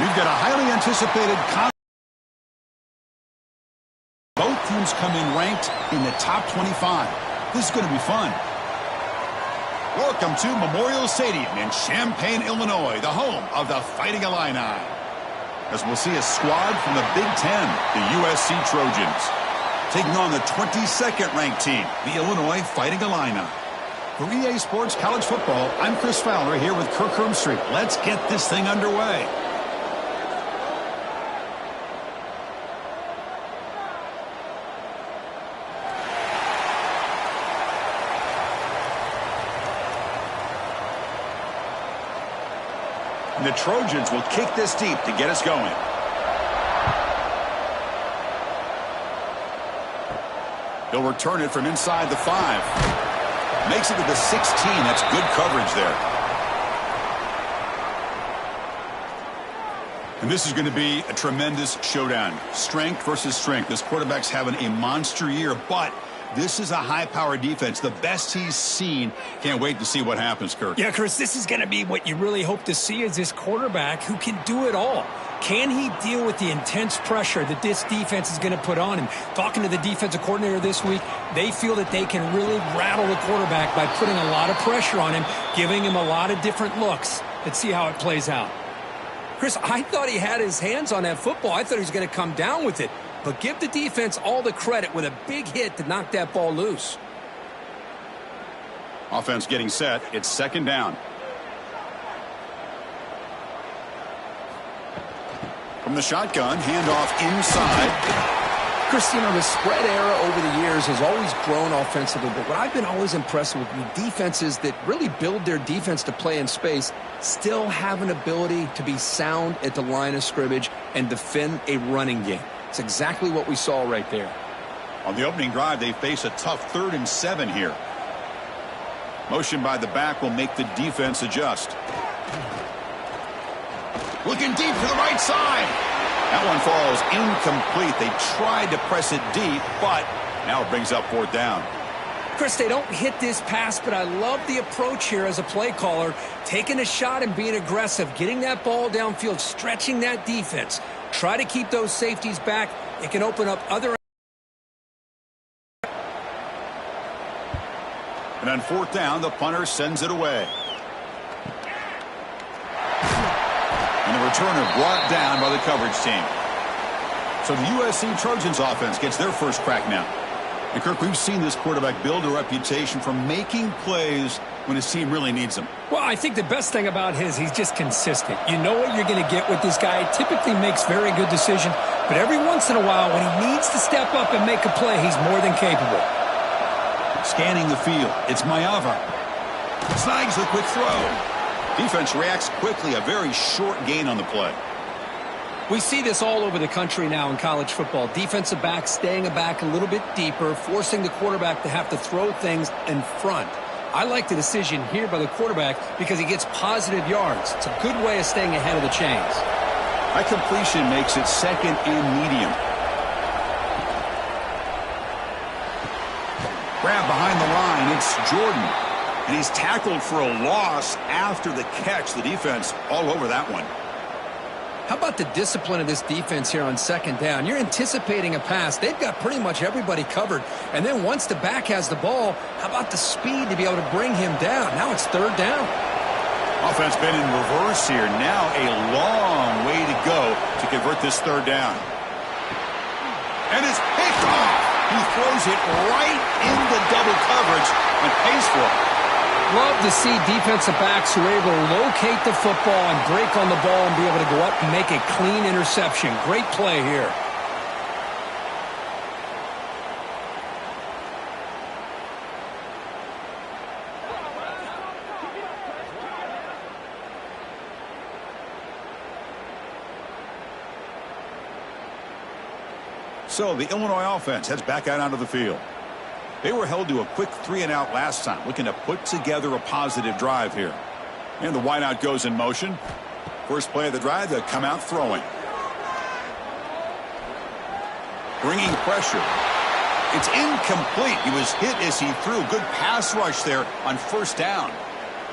We've got a highly anticipated both teams come in ranked in the top 25. This is going to be fun. Welcome to Memorial Stadium in Champaign, Illinois, the home of the Fighting Illini. As we'll see a squad from the Big Ten, the USC Trojans, taking on the 22nd ranked team, the Illinois Fighting Illini. For EA Sports College Football, I'm Chris Fowler here with Kirk Hermstreet. Let's get this thing underway. And the Trojans will kick this deep to get us going. He'll return it from inside the 5. Makes it to the 16. That's good coverage there. And this is going to be a tremendous showdown. Strength versus strength. This quarterback's having a monster year, but this is a high-powered defense, the best he's seen. Can't wait to see what happens, Kirk. Yeah, Chris, this is going to be what you really hope to see is this quarterback who can do it all. Can he deal with the intense pressure that this defense is going to put on him? Talking to the defensive coordinator this week, they feel that they can really rattle the quarterback by putting a lot of pressure on him, giving him a lot of different looks. Let's see how it plays out. Chris, I thought he had his hands on that football. I thought he was going to come down with it. But give the defense all the credit with a big hit to knock that ball loose. Offense getting set. It's second down. From the shotgun, handoff inside. Chris, you know, the spread era over the years has always grown offensively, but what I've been always impressed with defenses that really build their defense to play in space still have an ability to be sound at the line of scrimmage and defend a running game. It's exactly what we saw right there. On the opening drive, they face a tough 3rd and 7 here. Motion by the back will make the defense adjust. Looking deep to the right side. That one falls incomplete. They tried to press it deep, but now it brings up 4th down. Chris, they don't hit this pass, but I love the approach here as a play caller. Taking a shot and being aggressive, getting that ball downfield, stretching that defense. Try to keep those safeties back. It can open up other. And on 4th down, the punter sends it away. And the returner brought down by the coverage team. So the USC Trojans offense gets their first crack now. And Kirk, we've seen this quarterback build a reputation for making plays when his team really needs them. Well, I think the best thing about he's just consistent. You know what you're going to get with this guy. He typically makes very good decisions, but every once in a while when he needs to step up and make a play, he's more than capable. Scanning the field, it's Mayava. Snags the quick throw. Defense reacts quickly, a very short gain on the play. We see this all over the country now in college football. Defensive backs staying back a little bit deeper, forcing the quarterback to have to throw things in front. I like the decision here by the quarterback because he gets positive yards. It's a good way of staying ahead of the chains. High completion makes it 2nd and medium. Grab behind the line. It's Jordan. And he's tackled for a loss after the catch. The defense all over that one. How about the discipline of this defense here on 2nd down? You're anticipating a pass. They've got pretty much everybody covered. And then once the back has the ball, how about the speed to be able to bring him down? Now it's 3rd down. Offense been in reverse here. Now a long way to go to convert this 3rd down. And it's picked off. He throws it right into double coverage and pays for it. Love to see defensive backs who are able to locate the football and break on the ball and be able to go up and make a clean interception. Great play here. So the Illinois offense heads back out onto the field. They were held to a quick 3-and-out last time, looking to put together a positive drive here. And the wideout goes in motion. First play of the drive, they come out throwing. Bringing pressure. It's incomplete. He was hit as he threw. Good pass rush there on 1st down.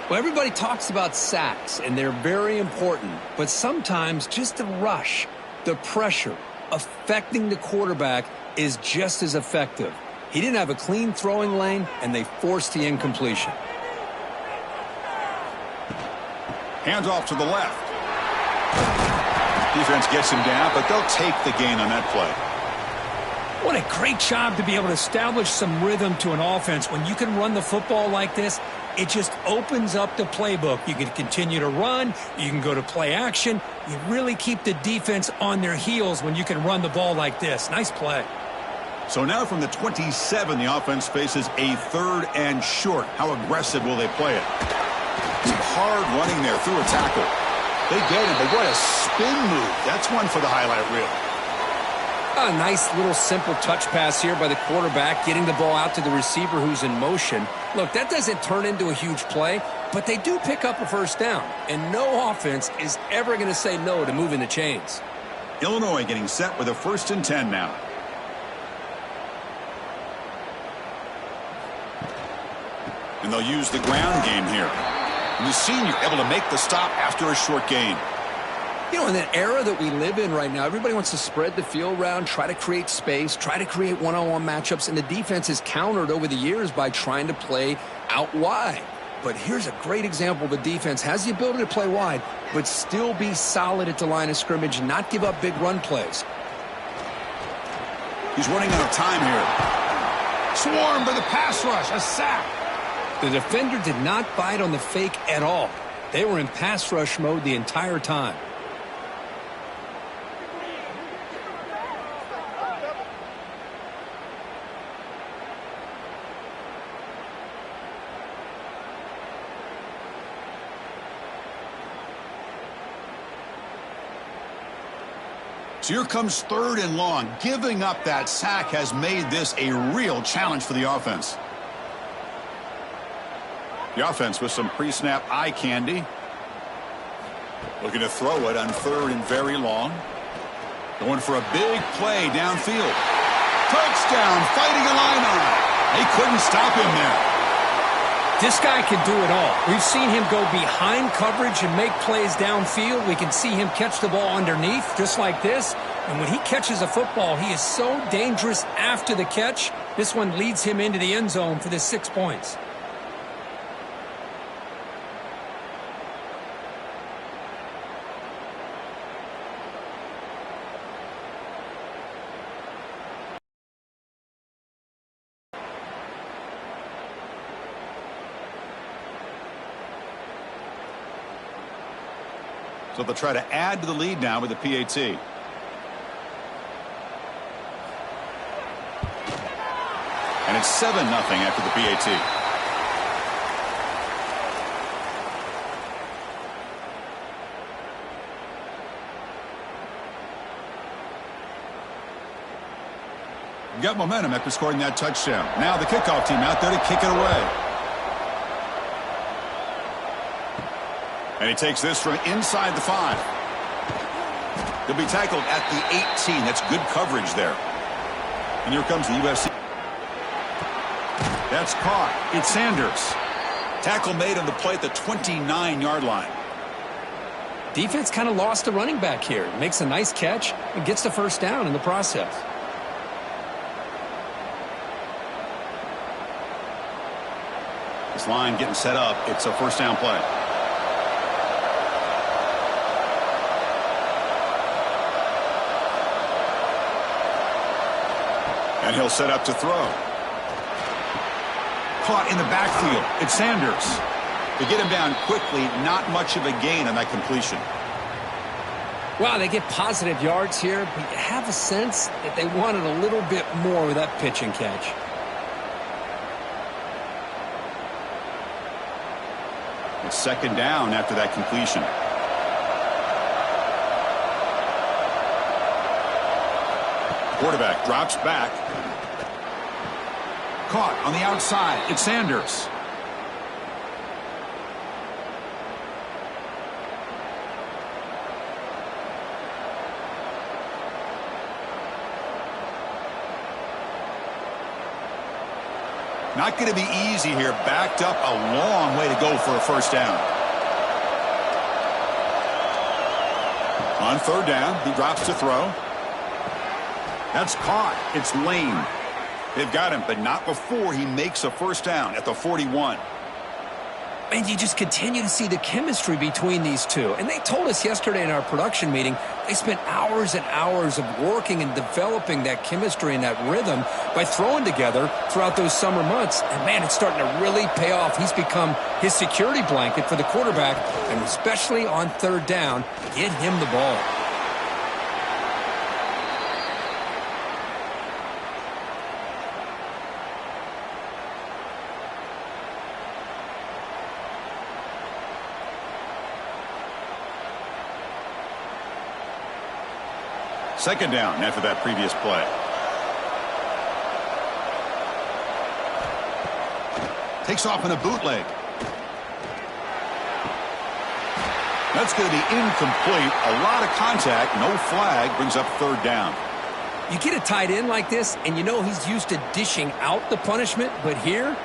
Well, everybody talks about sacks, and they're very important. But sometimes just the rush, the pressure, affecting the quarterback is just as effective. He didn't have a clean throwing lane, and they forced the incompletion. Hands off to the left. Defense gets him down, but they'll take the gain on that play. What a great job to be able to establish some rhythm to an offense. When you can run the football like this, it just opens up the playbook. You can continue to run. You can go to play action. You really keep the defense on their heels when you can run the ball like this. Nice play. So now from the 27, the offense faces a 3rd and short. How aggressive will they play it? Some hard running there through a tackle. They get it, but what a spin move. That's one for the highlight reel. A nice little simple touch pass here by the quarterback, getting the ball out to the receiver who's in motion. Look, that doesn't turn into a huge play, but they do pick up a first down, and no offense is ever going to say no to moving the chains. Illinois getting set with a 1st and 10 now. And they'll use the ground game here. And the senior able to make the stop after a short gain. You know, in that era that we live in right now, everybody wants to spread the field around, try to create space, try to create one-on-one matchups, and the defense is countered over the years by trying to play out wide. But here's a great example. The defense has the ability to play wide, but still be solid at the line of scrimmage and not give up big run plays. He's running out of time here. Swarmed by the pass rush, a sack. The defender did not bite on the fake at all. They were in pass rush mode the entire time. So here comes 3rd and long. Giving up that sack has made this a real challenge for the offense. The offense with some pre-snap eye candy. Looking to throw it on 3rd and very long. Going for a big play downfield. Touchdown, fighting Illini. They couldn't stop him there. This guy can do it all. We've seen him go behind coverage and make plays downfield. We can see him catch the ball underneath, just like this. And when he catches a football, he is so dangerous after the catch. This one leads him into the end zone for the 6 points. So they'll try to add to the lead now with the PAT. And it's 7-0 after the PAT. Got momentum after scoring that touchdown. Now the kickoff team out there to kick it away. And he takes this from inside the 5. He'll be tackled at the 18. That's good coverage there. And here comes the USC. That's caught. It's Sanders. Tackle made on the play at the 29-yard line. Defense kind of lost a running back here. Makes a nice catch and gets the first down in the process. This line getting set up. It's a first down play. And he'll set up to throw. Caught in the backfield. It's Sanders. They get him down quickly. Not much of a gain on that completion. Wow, they get positive yards here, but you have a sense that they wanted a little bit more with that pitch and catch. It's second down after that completion. Quarterback drops back. Caught on the outside. It's Sanders. Not going to be easy here. Backed up a long way to go for a first down. On third down, he drops to throw. That's caught. It's Lane. They've got him, but not before he makes a first down at the 41. And you just continue to see the chemistry between these two. And they told us yesterday in our production meeting, they spent hours and hours of working and developing that chemistry and that rhythm by throwing together throughout those summer months. And, man, it's starting to really pay off. He's become his security blanket for the quarterback, and especially on third down, get him the ball. Second down after that previous play. Takes off in a bootleg. That's going to be incomplete. A lot of contact. No flag. Brings up third down. You get a tight end like this, and you know he's used to dishing out the punishment, but here,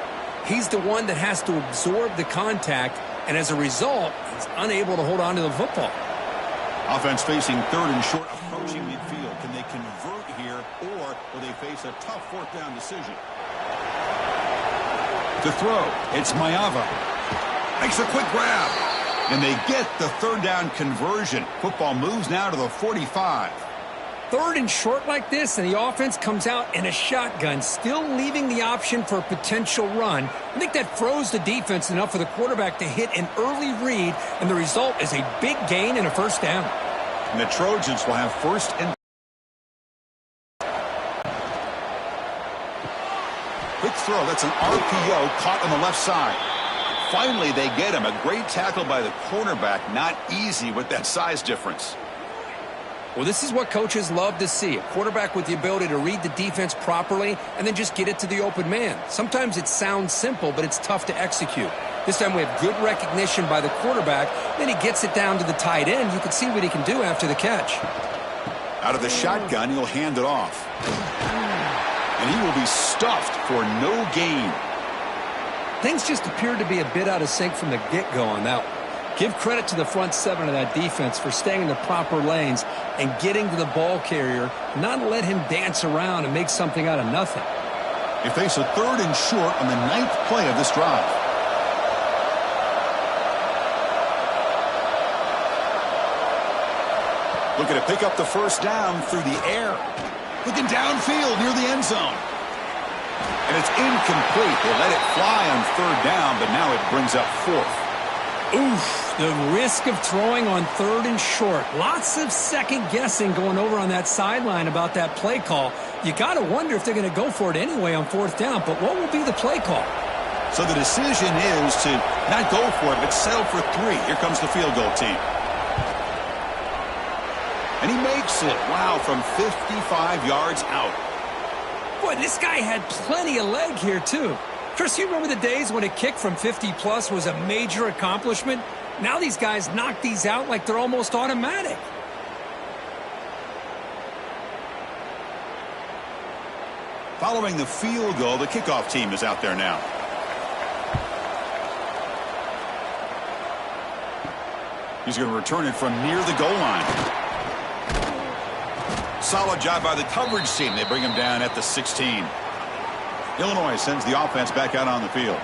he's the one that has to absorb the contact, and as a result, he's unable to hold on to the football. Offense facing third and short, approaching midfield. Can they convert here, or will they face a tough fourth down decision? To throw, it's Mayava. Makes a quick grab. And they get the third down conversion. Football moves now to the 45. Third and short like this, and the offense comes out in a shotgun, still leaving the option for a potential run. I think that froze the defense enough for the quarterback to hit an early read, and the result is a big gain and a first down. And the Trojans will have first and... Quick throw, that's an RPO caught on the left side. Finally, they get him. A great tackle by the cornerback. Not easy with that size difference. Well, this is what coaches love to see. A quarterback with the ability to read the defense properly and then just get it to the open man. Sometimes it sounds simple, but it's tough to execute. This time we have good recognition by the quarterback. Then he gets it down to the tight end. You can see what he can do after the catch. Out of the shotgun, he'll hand it off. And he will be stuffed for no gain. Things just appeared to be a bit out of sync from the get-go on that one. Give credit to the front seven of that defense for staying in the proper lanes and getting to the ball carrier, not let him dance around and make something out of nothing. They face a third and short on the 9th play of this drive. Looking to pick up the first down through the air. Looking downfield near the end zone. And it's incomplete. They let it fly on third down, but now it brings up fourth. Oof, the risk of throwing on third and short. Lots of second guessing going over on that sideline about that play call. You got to wonder if they're going to go for it anyway on fourth down, but what will be the play call? So the decision is to not go for it, but settle for 3. Here comes the field goal team. And he makes it, wow, from 55 yards out. Boy, this guy had plenty of leg here, too. Chris, you remember the days when a kick from 50-plus was a major accomplishment? Now these guys knock these out like they're almost automatic. Following the field goal, the kickoff team is out there now. He's going to return it from near the goal line. Solid job by the coverage team. They bring him down at the 16. Illinois sends the offense back out on the field.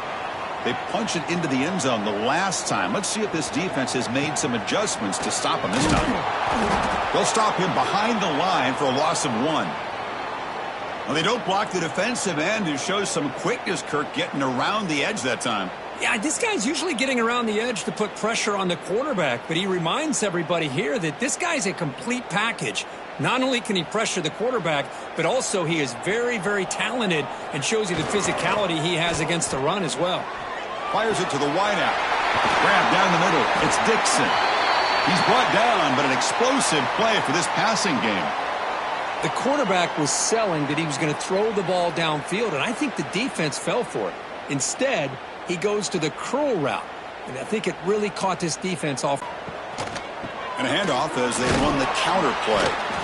They punch it into the end zone the last time. Let's see if this defense has made some adjustments to stop him this time. They'll stop him behind the line for a loss of 1. Well, they don't block the defensive end, who shows some quickness, Kirk, getting around the edge that time. Yeah, this guy's usually getting around the edge to put pressure on the quarterback, but he reminds everybody here that this guy's a complete package. Not only can he pressure the quarterback, but also he is very, very talented and shows you the physicality he has against the run as well. Fires it to the wideout. Grab down the middle. It's Dixon. He's brought down, but an explosive play for this passing game. The quarterback was selling that he was going to throw the ball downfield, and I think the defense fell for it. Instead, he goes to the curl route, and I think it really caught this defense off. And a handoff as they run the counter play.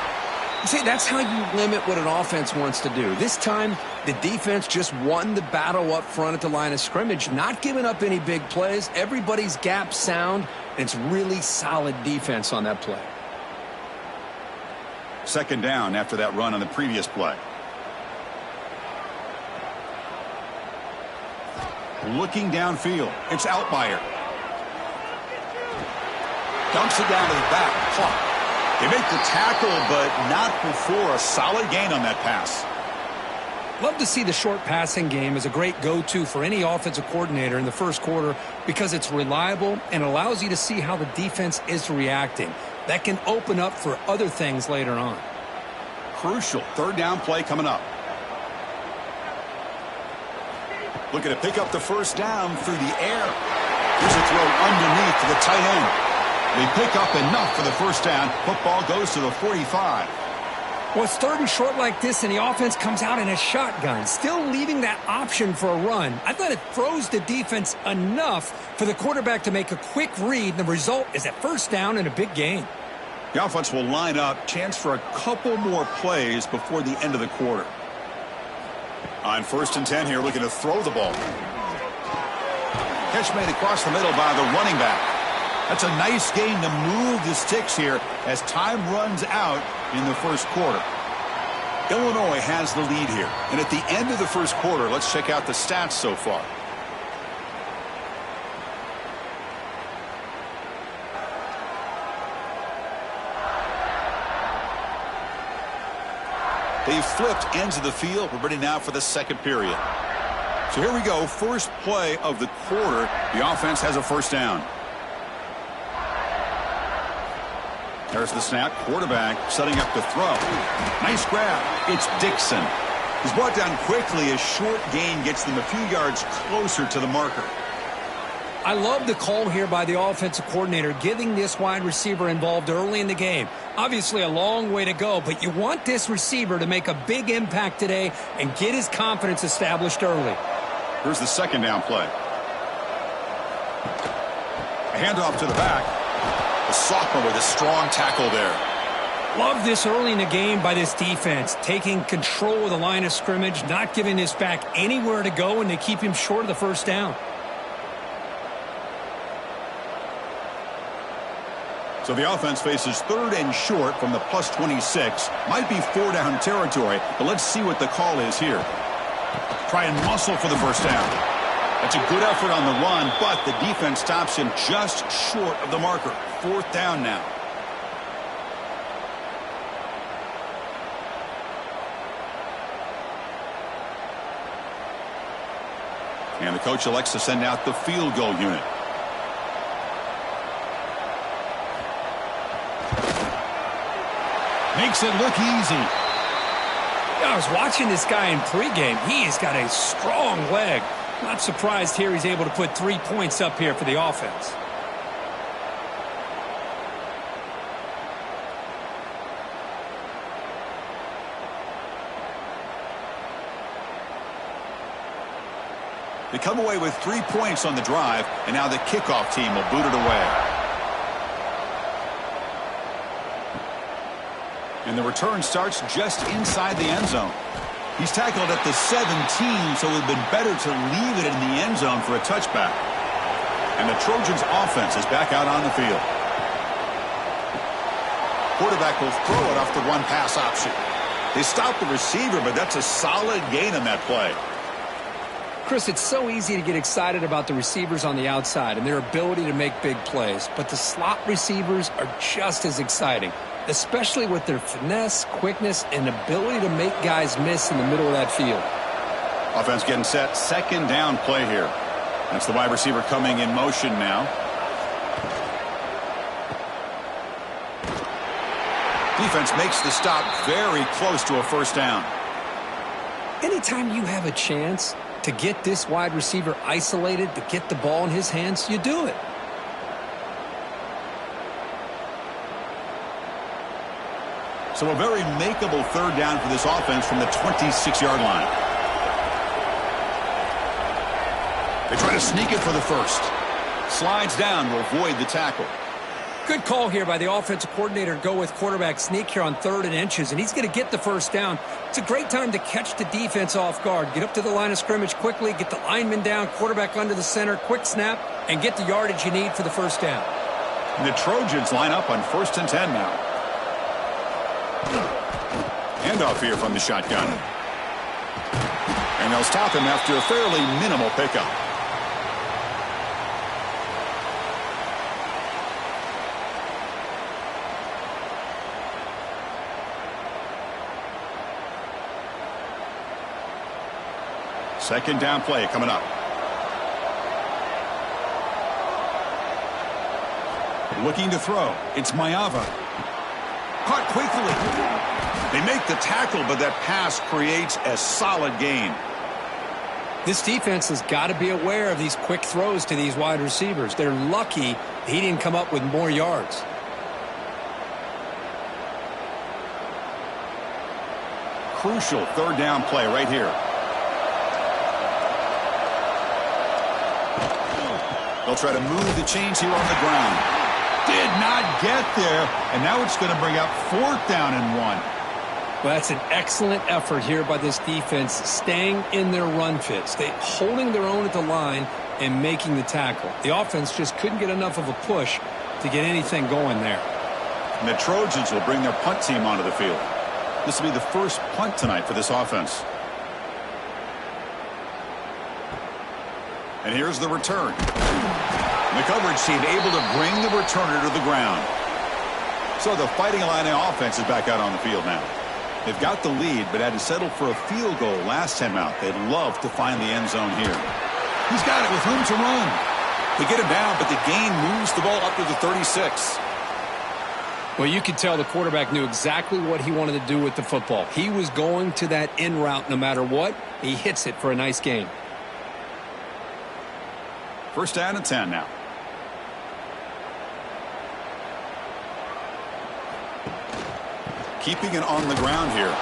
See, that's how you limit what an offense wants to do. This time, the defense just won the battle up front at the line of scrimmage, not giving up any big plays. Everybody's gap sound, and it's really solid defense on that play. Second down after that run on the previous play. Looking downfield. It's Outlier. Dumps it down to the back. Clock. They make the tackle, but not before a solid gain on that pass. Love to see the short passing game as a great go-to for any offensive coordinator in the first quarter because it's reliable and allows you to see how the defense is reacting. That can open up for other things later on. Crucial third down play coming up. Looking to pick up the first down through the air. Here's a throw underneath to the tight end. They pick up enough for the first down. Football goes to the 45. Well, it's third and short like this, and the offense comes out in a shotgun, still leaving that option for a run. I thought it throws the defense enough for the quarterback to make a quick read. The result is a first down and a big gain. The offense will line up. Chance for a couple more plays before the end of the quarter. On 1st and 10 here, looking to throw the ball. Catch made across the middle by the running back. That's a nice gain to move the sticks here as time runs out in the first quarter. Illinois has the lead here. And at the end of the first quarter, let's check out the stats so far. They've flipped ends of the field. We're ready now for the second period. So here we go. First play of the quarter. The offense has a first down. There's the snap. Quarterback setting up the throw. Nice grab. It's Dixon. He's brought down quickly. A short gain gets them a few yards closer to the marker. I love the call here by the offensive coordinator, getting this wide receiver involved early in the game. Obviously a long way to go, but you want this receiver to make a big impact today and get his confidence established early. Here's the second down play. A handoff to the back. The sophomore with a strong tackle there. Love this early in the game by this defense, taking control of the line of scrimmage, not giving this back anywhere to go, and they keep him short of the first down. So the offense faces third and short from the plus 26. Might be 4-down territory, but let's see what the call is here. Try and muscle for the first down. That's a good effort on the run, but the defense stops him just short of the marker. 4th down now. And the coach elects to send out the field goal unit. Makes it look easy. I was watching this guy in pregame. He's got a strong leg. Not surprised here he's able to put 3 points up here for the offense. They come away with 3 points on the drive, and now the kickoff team will boot it away. And the return starts just inside the end zone. He's tackled at the 17, so it would have been better to leave it in the end zone for a touchback. And the Trojans offense is back out on the field. Quarterback will throw it off the run-pass option. They stop the receiver, but that's a solid gain on that play. Chris, it's so easy to get excited about the receivers on the outside and their ability to make big plays, but the slot receivers are just as exciting, especially with their finesse, quickness, and ability to make guys miss in the middle of that field. Offense getting set. Second down play here. That's the wide receiver coming in motion now. Defense makes the stop very close to a first down. Anytime you have a chance to get this wide receiver isolated, to get the ball in his hands, you do it. So a very makeable third down for this offense from the 26-yard line. They try to sneak it for the first. Slides down to avoid the tackle. Good call here by the offensive coordinator to go with quarterback sneak here on 3rd and inches, and he's going to get the first down. It's a great time to catch the defense off guard. Get up to the line of scrimmage quickly, get the lineman down, quarterback under the center, quick snap, and get the yardage you need for the first down. And the Trojans line up on 1st and 10 now. Handoff here from the shotgun. And they'll stop him after a fairly minimal pickup. Second down play coming up. Looking to throw. It's Mayava. Caught quickly. They make the tackle, but that pass creates a solid gain. This defense has got to be aware of these quick throws to these wide receivers. They're lucky he didn't come up with more yards. Crucial 3rd down play right here. They'll try to move the chains here on the ground. Did not get there, and now it's going to bring up 4th down and 1. Well, that's an excellent effort here by this defense, staying in their run fits. They holding their own at the line and making the tackle. The offense just couldn't get enough of a push to get anything going there. And the Trojans will bring their punt team onto the field. This will be the first punt tonight for this offense. And here's the return. The coverage team able to bring the returner to the ground. So the Fighting Illini offense is back out on the field now. They've got the lead, but had to settle for a field goal last time out. They'd love to find the end zone here. He's got it with room to run. They get him down, but the gain moves the ball up to the 36. Well, you could tell the quarterback knew exactly what he wanted to do with the football. He was going to that in route no matter what. He hits it for a nice gain. 1st down and 10 now. Keeping it on the ground here.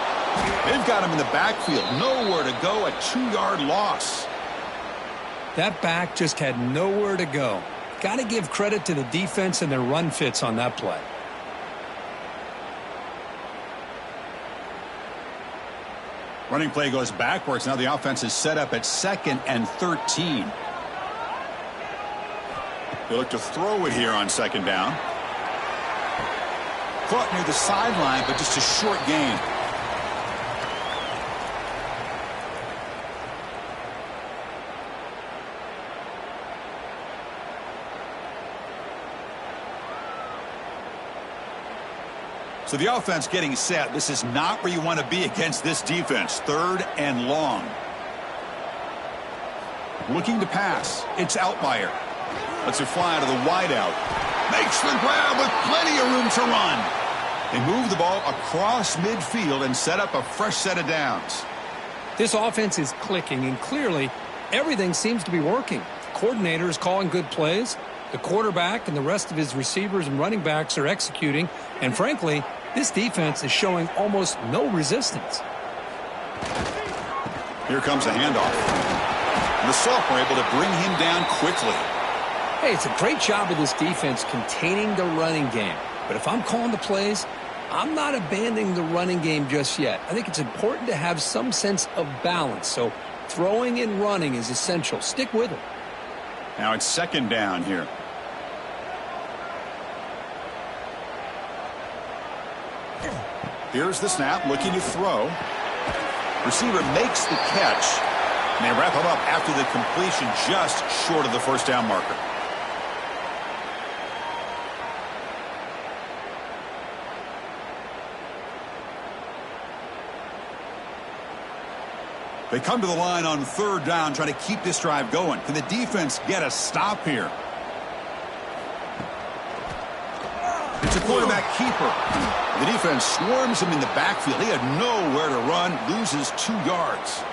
They've got him in the backfield. Nowhere to go. A 2-yard loss. That back just had nowhere to go. Got to give credit to the defense and their run fits on that play. Running play goes backwards. Now the offense is set up at 2nd and 13. They look to throw it here on 2nd down. Caught near the sideline, but just a short gain. So the offense getting set. This is not where you want to be against this defense. 3rd and long. Looking to pass. It's Outlier. Lets it fly to the wideout. Makes the grab with plenty of room to run. They move the ball across midfield and set up a fresh set of downs. This offense is clicking, and clearly everything seems to be working. The coordinator is calling good plays. The quarterback and the rest of his receivers and running backs are executing. And frankly, this defense is showing almost no resistance. Here comes a handoff. And the sophomore able to bring him down quickly. Hey, it's a great job of this defense containing the running game. But if I'm calling the plays, I'm not abandoning the running game just yet. I think it's important to have some sense of balance. So throwing and running is essential. Stick with it. Now it's 2nd down here. Here's the snap, looking to throw. Receiver makes the catch. And they wrap him up after the completion just short of the 1st down marker. They come to the line on 3rd down, trying to keep this drive going. Can the defense get a stop here? It's a quarterback keeper. The defense swarms him in the backfield. He had nowhere to run, loses 2 yards.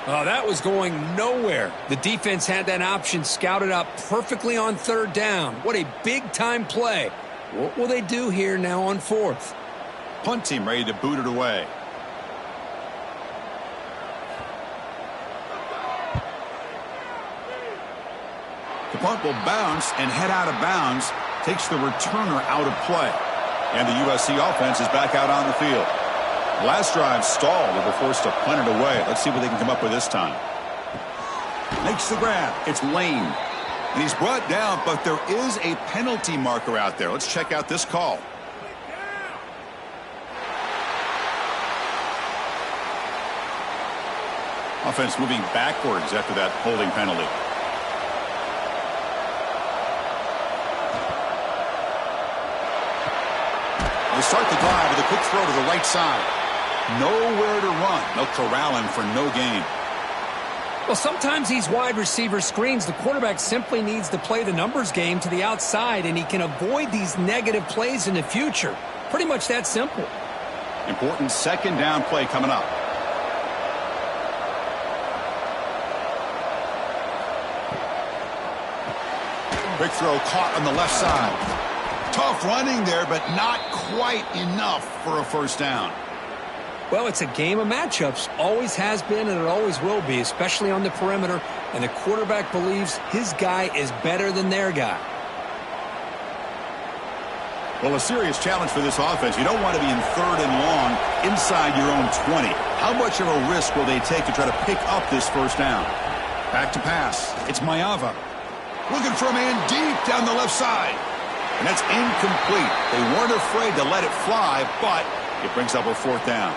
Oh, that was going nowhere. The defense had that option scouted up perfectly on 3rd down. What a big-time play. What will they do here now on 4th? Punt team ready to boot it away. The punt will bounce and head out of bounds takes the returner out of play. And the USC offense is back out on the field. Last drive stalled. They were forced to punt it away. Let's see what they can come up with this time. Makes the grab. It's Lane. And he's brought down, but there is a penalty marker out there. Let's check out this call. Offense moving backwards after that holding penalty. They start the drive with a quick throw to the right side. Nowhere to run. They'll corral him for no gain. Well, sometimes these wide receiver screens, the quarterback simply needs to play the numbers game to the outside, and he can avoid these negative plays in the future. Pretty much that simple. Important second down play coming up. Quick throw caught on the left side. Tough running there, but not quite enough for a first down. Well, it's a game of matchups. Always has been, and it always will be, especially on the perimeter. And the quarterback believes his guy is better than their guy. Well, a serious challenge for this offense. You don't want to be in third and long inside your own 20. How much of a risk will they take to try to pick up this first down? Back to pass. It's Mayava. Looking for a man deep down the left side. And that's incomplete. They weren't afraid to let it fly, but it brings up a fourth down.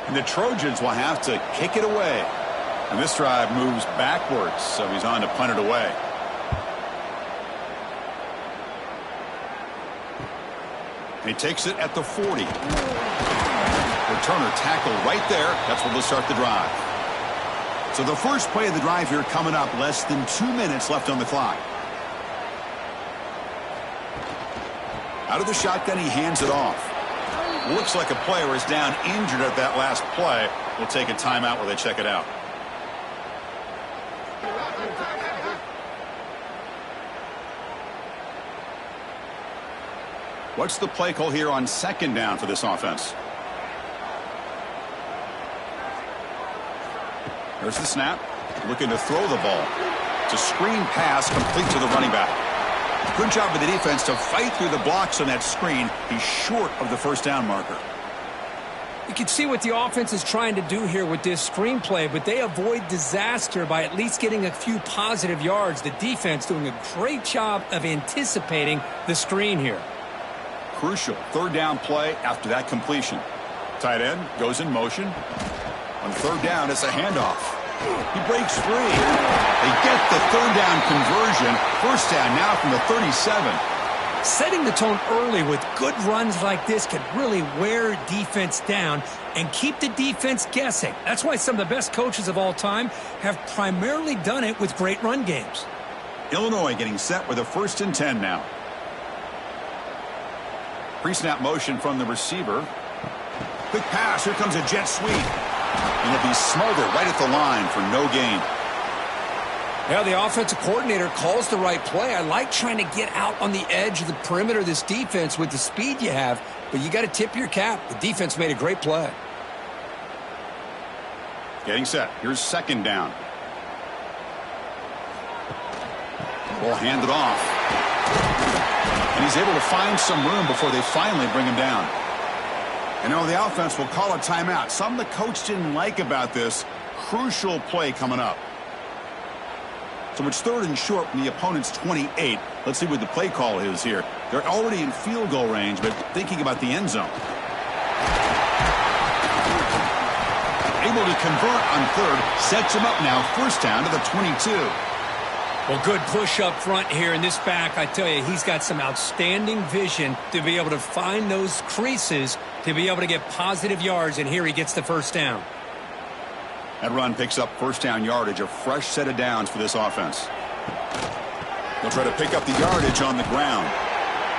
And the Trojans will have to kick it away. And this drive moves backwards, so he's on to punt it away. And he takes it at the 40. Returner tackled right there. That's where they'll start the drive. So the first play of the drive here coming up. Less than 2 minutes left on the clock. Out of the shotgun, he hands it off. Looks like a player is down injured at that last play. We'll take a timeout while they check it out. What's the play call here on second down for this offense? There's the snap. Looking to throw the ball. It's a screen pass complete to the running back. Good job by the defense to fight through the blocks on that screen. He's short of the first down marker. You can see what the offense is trying to do here with this screenplay, but they avoid disaster by at least getting a few positive yards. The defense doing a great job of anticipating the screen here. Crucial third down play after that completion. Tight end goes in motion. On third down, it's a handoff. He breaks free. They get the third down conversion. First down now from the 37. Setting the tone early with good runs like this can really wear defense down and keep the defense guessing. That's why some of the best coaches of all time have primarily done it with great run games. Illinois getting set with a 1st and 10 now. Pre-snap motion from the receiver. Quick pass. Here comes a jet sweep. And it'll be smothered right at the line for no gain. Yeah, the offensive coordinator calls the right play. I like trying to get out on the edge of the perimeter of this defense with the speed you have, but you got to tip your cap. The defense made a great play. Getting set. Here's second down. Ball handed off. And he's able to find some room before they finally bring him down. And now the offense will call a timeout. Something the coach didn't like about this. Crucial play coming up. So it's third and short from the opponent's 28. Let's see what the play call is here. They're already in field goal range, but thinking about the end zone. Able to convert on third. Sets him up now. First down to the 22. Well, good push up front here in this back. I tell you, he's got some outstanding vision to be able to find those creases to be able to get positive yards, and here he gets the first down. That run picks up first down yardage, a fresh set of downs for this offense. They'll try to pick up the yardage on the ground.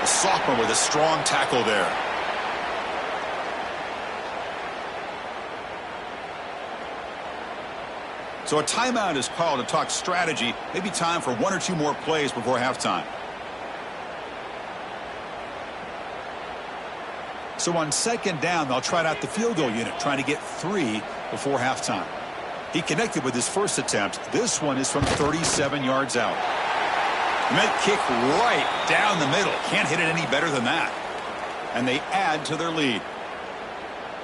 The sophomore with a strong tackle there. So a timeout is called to talk strategy. Maybe time for 1 or 2 more plays before halftime. So on second down, they'll try out the field goal unit, trying to get 3 before halftime. He connected with his first attempt. This one is from 37 yards out. Meant kick right down the middle. Can't hit it any better than that. And they add to their lead.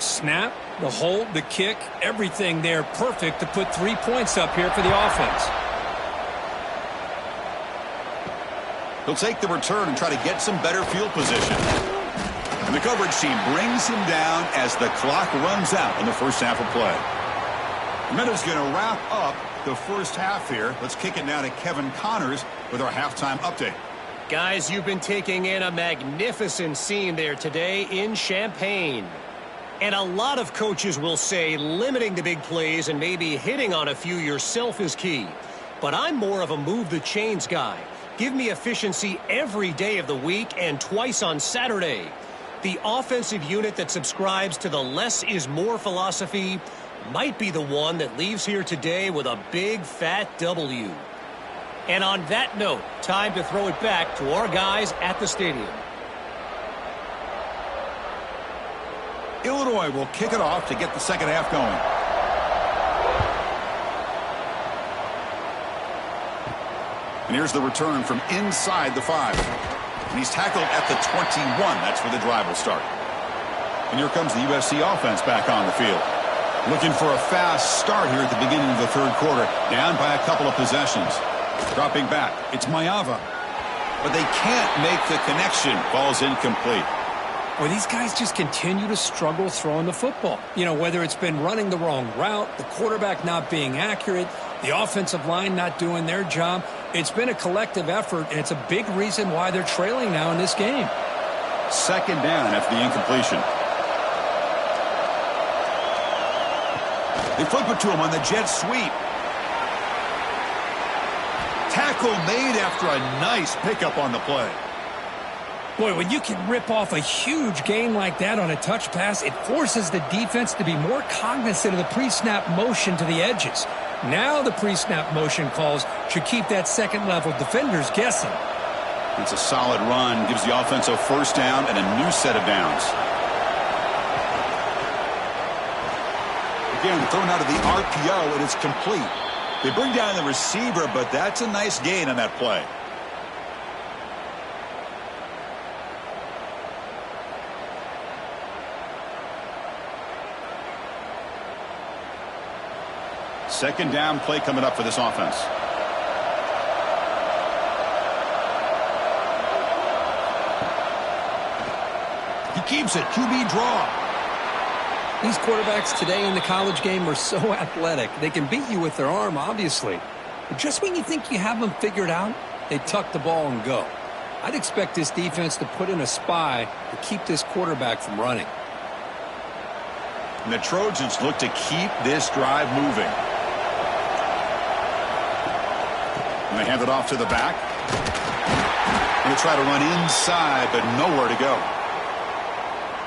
Snap, the hold, the kick, everything there perfect to put 3 points up here for the offense. He'll take the return and try to get some better field position. And the coverage team brings him down as the clock runs out in the first half of play. Minuta's going to wrap up the first half here. Let's kick it now to Kevin Connors with our halftime update. Guys, you've been taking in a magnificent scene there today in Champaign. And a lot of coaches will say limiting the big plays and maybe hitting on a few yourself is key. But I'm more of a move the chains guy. Give me efficiency every day of the week and twice on Saturday. The offensive unit that subscribes to the less is more philosophy might be the one that leaves here today with a big fat W. And on that note, time to throw it back to our guys at the stadium. Illinois will kick it off to get the second half going. And here's the return from inside the 5. And he's tackled at the 21. That's where the drive will start. And here comes the USC offense back on the field. Looking for a fast start here at the beginning of the third quarter. Down by a couple of possessions. Dropping back. It's Mayava. But they can't make the connection. Ball's incomplete. Well, these guys just continue to struggle throwing the football. You know, whether it's been running the wrong route, the quarterback not being accurate, the offensive line not doing their job. It's been a collective effort, and it's a big reason why they're trailing now in this game. Second down after the incompletion. They flip it to him on the jet sweep. Tackle made after a nice pickup on the play. Boy, when you can rip off a huge gain like that on a touch pass, it forces the defense to be more cognizant of the pre-snap motion to the edges. Now the pre-snap motion calls should keep that second-level defenders guessing. It's a solid run. Gives the offense a first down and a new set of downs. Again, thrown out of the RPO, and it's complete. They bring down the receiver, but that's a nice gain on that play. Second down play coming up for this offense. He keeps it. QB draw. These quarterbacks today in the college game are so athletic. They can beat you with their arm, obviously. But just when you think you have them figured out, they tuck the ball and go. I'd expect this defense to put in a spy to keep this quarterback from running. And the Trojans look to keep this drive moving. And they hand it off to the back. And they try to run inside, but nowhere to go.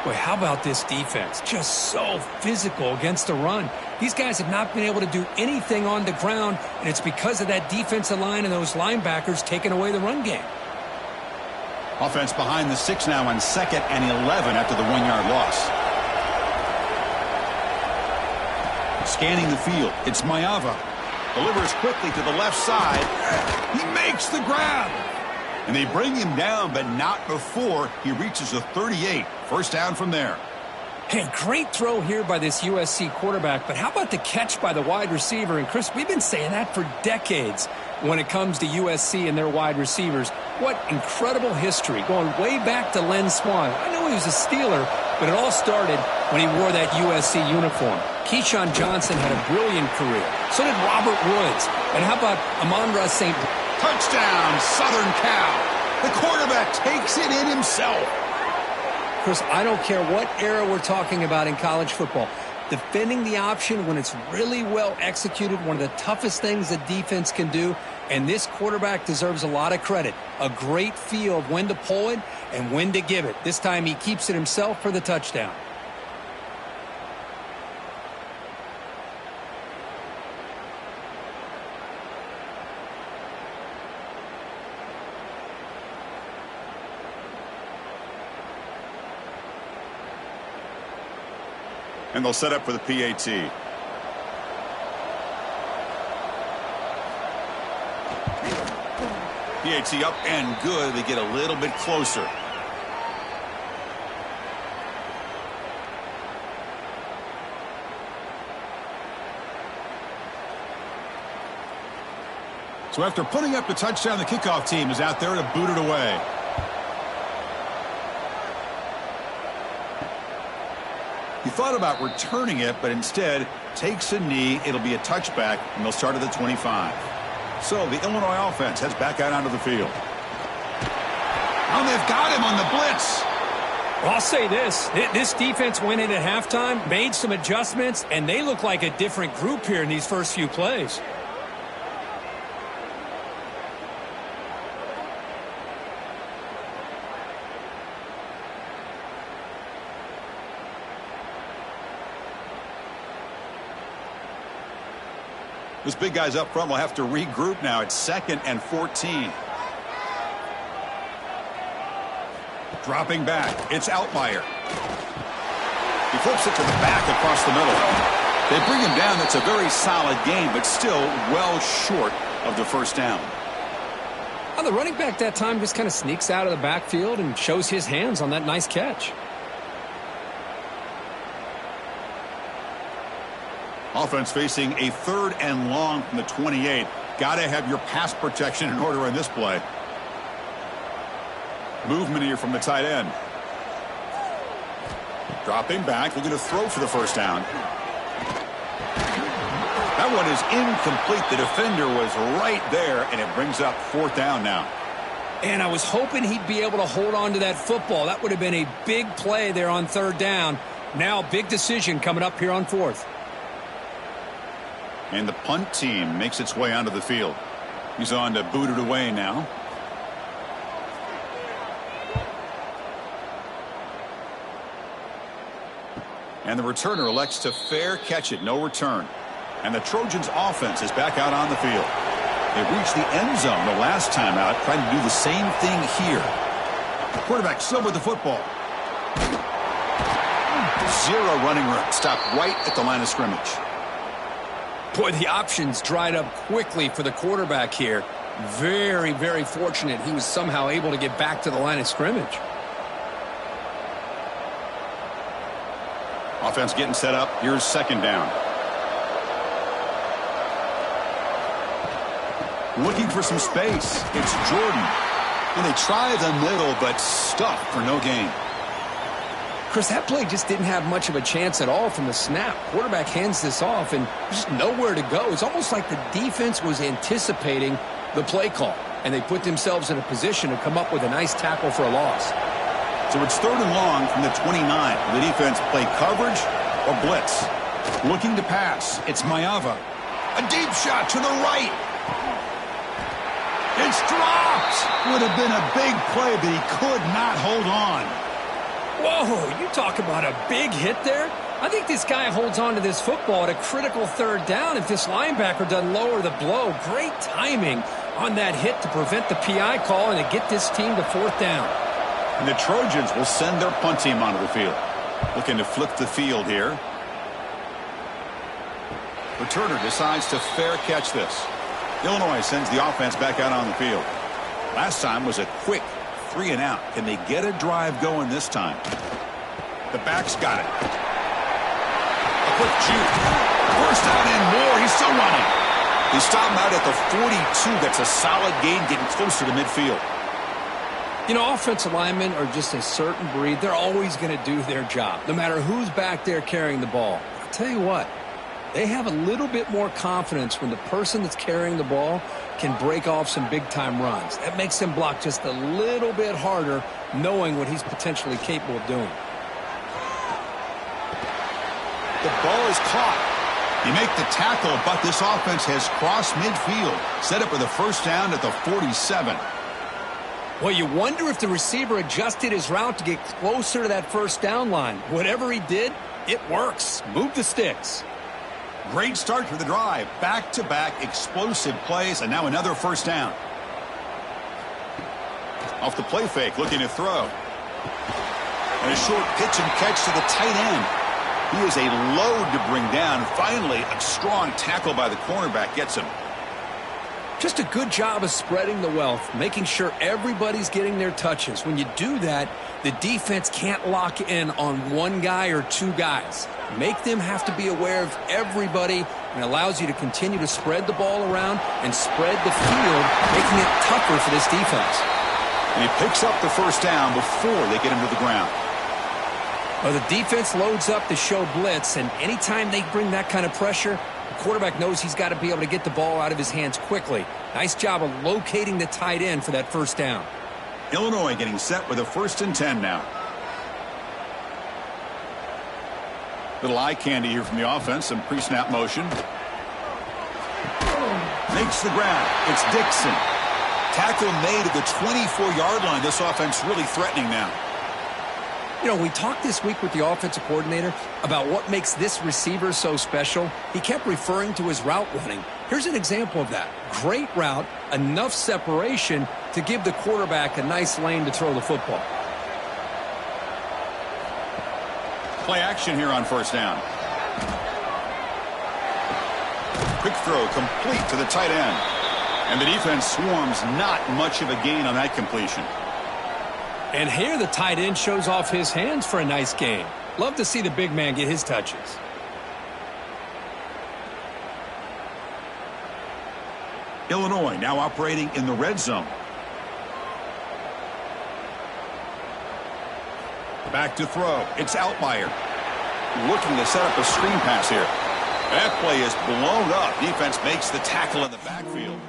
Boy, how about this defense? Just so physical against the run. These guys have not been able to do anything on the ground, and it's because of that defensive line and those linebackers taking away the run game. Offense behind the 6 now on 2nd and 11 after the 1-yard loss. Scanning the field. It's Mayava. Delivers quickly to the left side. He makes the grab. And they bring him down, but not before he reaches the 38. First down from there. Hey, great throw here by this USC quarterback, but how about the catch by the wide receiver? And, Chris, we've been saying that for decades when it comes to USC and their wide receivers. What incredible history, going way back to Len Swan. I know he was a Steeler, but it all started when he wore that USC uniform. Keyshawn Johnson had a brilliant career. So did Robert Woods. And how about Amon-Ra St. Touchdown, Southern Cal. The quarterback takes it in himself. Chris, I don't care what era we're talking about in college football. Defending the option when it's really well executed, one of the toughest things a defense can do, and this quarterback deserves a lot of credit. A great feel of when to pull it and when to give it. This time he keeps it himself for the touchdown. And they'll set up for the PAT. PAT up and good. They get a little bit closer. So after putting up the touchdown, the kickoff team is out there to boot it away. He thought about returning it, but instead takes a knee. It'll be a touchback, and they'll start at the 25. So the Illinois offense heads back out onto the field. Oh, they've got him on the blitz. Well, I'll say this defense went in at halftime, made some adjustments, and they look like a different group here in these first few plays. This big guy's up front will have to regroup now. It's 2nd and 14. Dropping back. It's Outlier. He flips it to the back across the middle. They bring him down. That's a very solid game, but still well short of the first down. Well, the running back that time just kind of sneaks out of the backfield and shows his hands on that nice catch. Offense facing a 3rd and long from the 28. Got to have your pass protection in order in this play. Movement here from the tight end. Dropping back, looking to throw for the first down. That one is incomplete. The defender was right there, and it brings up 4th down now. And I was hoping he'd be able to hold on to that football. That would have been a big play there on 3rd down. Now, big decision coming up here on 4th. And the punt team makes its way onto the field. He's on to boot it away now. And the returner elects to fair catch it. No return. And the Trojans offense is back out on the field. They reached the end zone the last time out, trying to do the same thing here. Quarterback still with the football. Zero running room. Stopped right at the line of scrimmage. Boy, the options dried up quickly for the quarterback here. Very, very fortunate he was somehow able to get back to the line of scrimmage. Offense getting set up. Here's 2nd down. Looking for some space. It's Jordan. And they try the middle, but stuffed for no gain. Chris, that play just didn't have much of a chance at all from the snap. Quarterback hands this off and just nowhere to go. It's almost like the defense was anticipating the play call, and they put themselves in a position to come up with a nice tackle for a loss. So it's 3rd and long from the 29. The defense play coverage or blitz. Looking to pass. It's Mayava. A deep shot to the right. It's dropped. Would have been a big play, but he could not hold on. Whoa, you talk about a big hit there. I think this guy holds on to this football at a critical 3rd down if this linebacker doesn't lower the blow. Great timing on that hit to prevent the PI call and to get this team to 4th down. And the Trojans will send their punt team onto the field. Looking to flip the field here. Returner decides to fair catch this. Illinois sends the offense back out on the field. Last time was a quick 3 and out. Can they get a drive going this time? The back's got it. A quick juke. First down and more. He's still running. They stop him out at the 42. That's a solid gain, getting closer to midfield. You know, offensive linemen are just a certain breed. They're always going to do their job, no matter who's back there carrying the ball. I'll tell you what, they have a little bit more confidence when the person that's carrying the ball can break off some big-time runs. That makes them block just a little bit harder, knowing what he's potentially capable of doing. The ball is caught. You make the tackle, but this offense has crossed midfield. Set up for the first down at the 47. Well, you wonder if the receiver adjusted his route to get closer to that first down line. Whatever he did, it works. Move the sticks. Great start for the drive. Back-to-back explosive plays, and now another first down. Off the play fake, looking to throw. And a short pitch and catch to the tight end. He is a load to bring down. Finally, a strong tackle by the cornerback gets him. Just a good job of spreading the wealth, making sure everybody's getting their touches. When you do that, the defense can't lock in on one guy or two guys. Make them have to be aware of everybody, and allows you to continue to spread the ball around and spread the field, making it tougher for this defense. And he picks up the first down before they get him to the ground. Well, the defense loads up to show blitz, and anytime they bring that kind of pressure, the quarterback knows he's got to be able to get the ball out of his hands quickly. Nice job of locating the tight end for that first down. Illinois getting set with a 1st and 10 now. Little eye candy here from the offense. Some pre-snap motion. Makes the grab. It's Dixon. Tackle made at the 24-yard line. This offense really threatening now. You know, we talked this week with the offensive coordinator about what makes this receiver so special. He kept referring to his route running. Here's an example of that. Great route, enough separation to give the quarterback a nice lane to throw the football. Play action here on 1st down. Quick throw complete to the tight end. And the defense swarms, not much of a gain on that completion. And here the tight end shows off his hands for a nice gain. Love to see the big man get his touches. Illinois now operating in the red zone. Back to throw. It's Outlier. Looking to set up a screen pass here. That play is blown up. Defense makes the tackle in the backfield.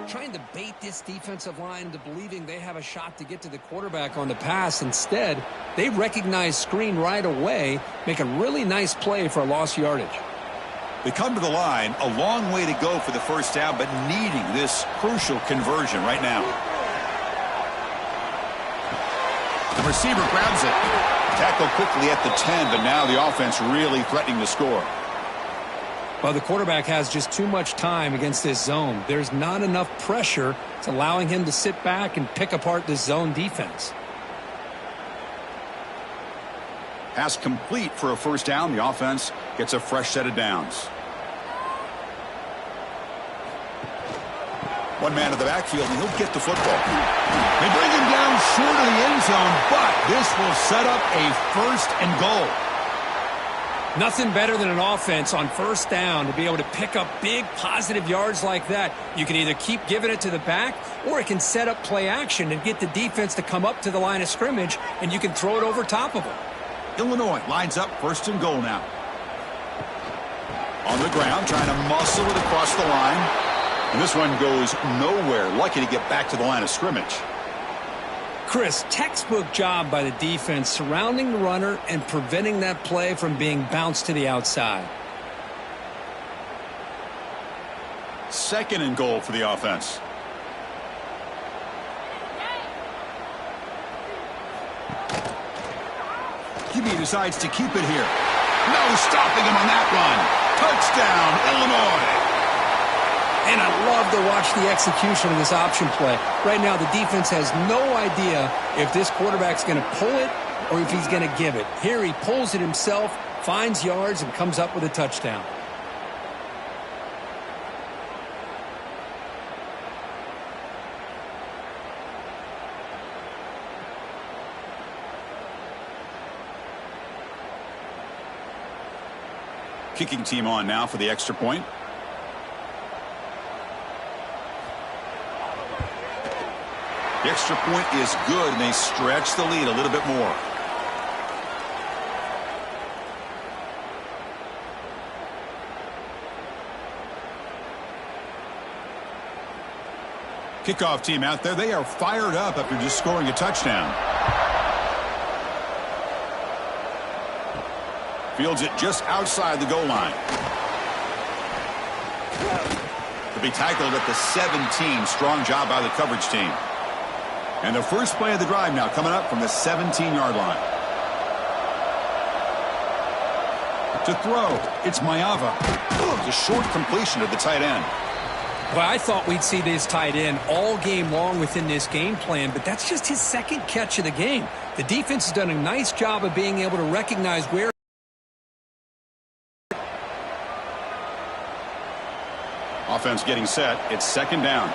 Trying to bait this defensive line into believing they have a shot to get to the quarterback on the pass. Instead, they recognize screen right away, make a really nice play for a lost yardage. They come to the line, a long way to go for the first down, but needing this crucial conversion right now. The receiver grabs it. Tackle quickly at the 10, but now the offense really threatening to score. Well, the quarterback has just too much time against this zone. There's not enough pressure. It's allowing him to sit back and pick apart this zone defense. Pass complete for a first down. The offense gets a fresh set of downs. One man in the backfield, and he'll get the football. They bring him down short of the end zone, but this will set up a 1st and goal. Nothing better than an offense on first down to be able to pick up big positive yards like that. You can either keep giving it to the back, or it can set up play action and get the defense to come up to the line of scrimmage, and you can throw it over top of them. Illinois lines up 1st and goal now. On the ground, trying to muscle it across the line. And this one goes nowhere. Lucky to get back to the line of scrimmage. Chris, textbook job by the defense surrounding the runner and preventing that play from being bounced to the outside. 2nd and goal for the offense. QB decides to keep it here. No stopping him on that run. Touchdown, Illinois. And I love to watch the execution of this option play. Right now, the defense has no idea if this quarterback's going to pull it or if he's going to give it. Here he pulls it himself, finds yards, and comes up with a touchdown. Kicking team on now for the extra point. The extra point is good, and they stretch the lead a little bit more. Kickoff team out there. They are fired up after just scoring a touchdown. Fields it just outside the goal line. To be tackled at the 17. Strong job by the coverage team. And the first play of the drive now coming up from the 17-yard line. To throw, it's Mayava. It's a short completion to the tight end. Well, I thought we'd see this tight end all game long within this game plan, but that's just his 2nd catch of the game. The defense has done a nice job of being able to recognize where Offense getting set. It's second down.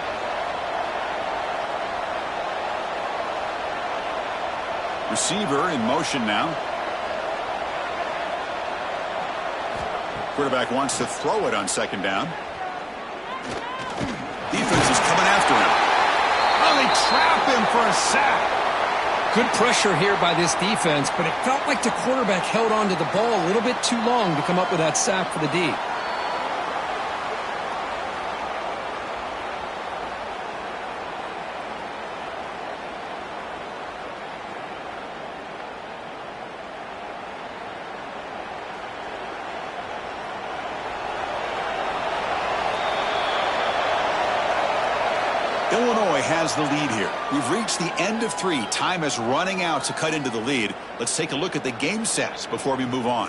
Receiver in motion now. Quarterback wants to throw it on second down. Defense is coming after him. Oh, they trap him for a sack. Good pressure here by this defense, but it felt like the quarterback held on to the ball a little bit too long to come up with that sack for the D. Illinois has the lead here. We've reached the end of 3. Time is running out to cut into the lead. Let's take a look at the game stats before we move on.